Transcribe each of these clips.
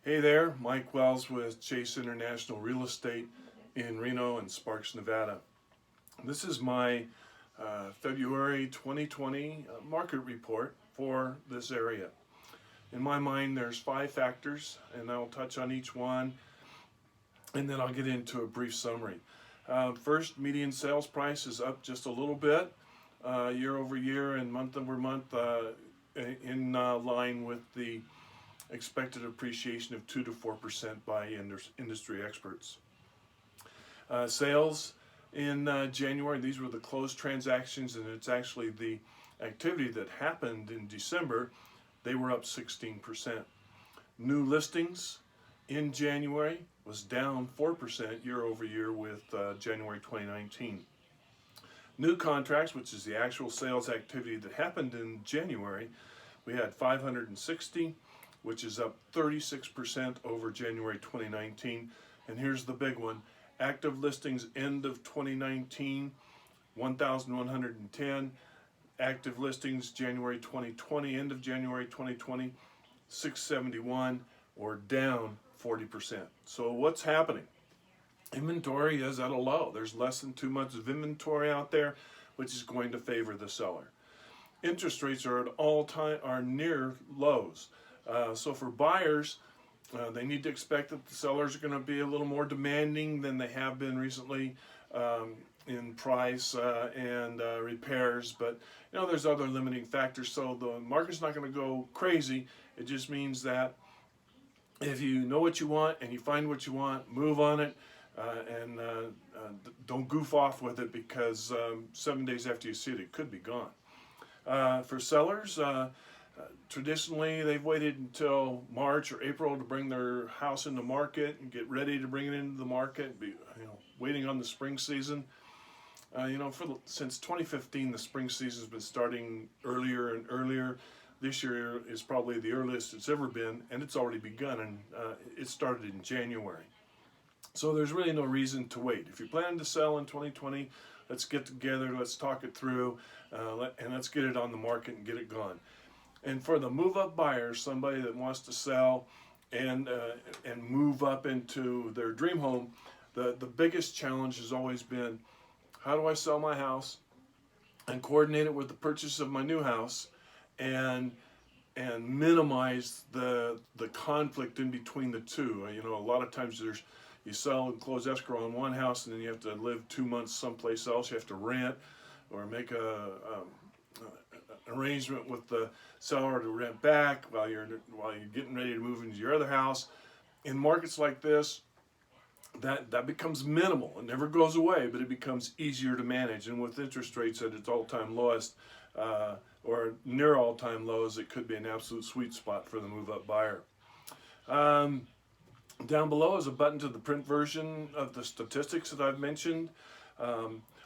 Hey there, Mike Wells with Chase International Real Estate in Reno and Sparks, Nevada. This is my February 2020 market report for this area. In my mind, there's 5 factors, and I'll touch on each one, and then I'll get into a brief summary. First, median sales price is up just a little bit year over year and month over month in line with the expected appreciation of 2 to 4% by industry experts. Sales in January, these were the closed transactions, and it's actually the activity that happened in December. They were up 16%. New listings in January was down 4% year over year with January 2019. New contracts, which is the actual sales activity that happened in January, we had 560, which is up 36% over January 2019. And here's the big one. Active listings end of 2019, 1,110. Active listings January 2020, end of January 2020, 671, or down 40%. So what's happening? Inventory is at a low. There's less than 2 months of inventory out there, which is going to favor the seller. Interest rates are near lows. So for buyers, they need to expect that the sellers are going to be a little more demanding than they have been recently in price and repairs. But you know, there's other limiting factors. So the market's not going to go crazy. It just means that if you know what you want and you find what you want, move on it, and don't goof off with it, because 7 days after you see it, it could be gone. For sellers, traditionally, they've waited until March or April to bring their house into market and get ready to bring it into the market. Waiting on the spring season. Since 2015, the spring season has been starting earlier and earlier. This year is probably the earliest it's ever been, and it's already begun, and it started in January. So there's really no reason to wait. If you're planning to sell in 2020, let's get together, let's talk it through, and let's get it on the market and get it gone. And for the move-up buyers, somebody that wants to sell and move up into their dream home, the biggest challenge has always been, how do I sell my house and coordinate it with the purchase of my new house and minimize the conflict in between the two? A lot of times you sell and close escrow on one house, and then you have to live 2 months someplace else. You have to rent or make an arrangement with the seller to rent back while you're getting ready to move into your other house. In markets like this, that becomes minimal. It never goes away, but it becomes easier to manage. And with interest rates at its all-time lowest or near all-time lows, it could be an absolute sweet spot for the move-up buyer. Down below is a button to the print version of the statistics that I've mentioned.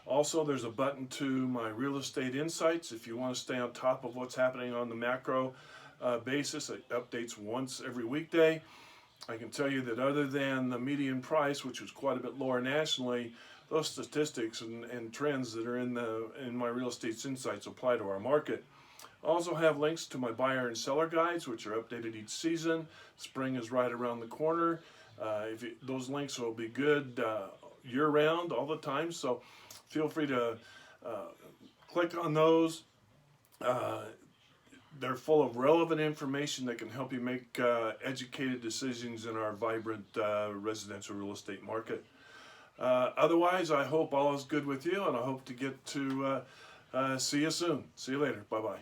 Also, there's a button to my real estate insights if you want to stay on top of what's happening on the macro basis. It updates once every weekday. I can tell you that other than the median price, which was quite a bit lower nationally, those statistics and trends that are in my real estate insights apply to our market. I also have links to my buyer and seller guides, which are updated each season. Spring is right around the corner. Those links will be good year-round, all the time, so feel free to click on those. They're full of relevant information that can help you make educated decisions in our vibrant residential real estate market. Otherwise, I hope all is good with you, and I hope to get to see you soon. See you later. Bye-bye.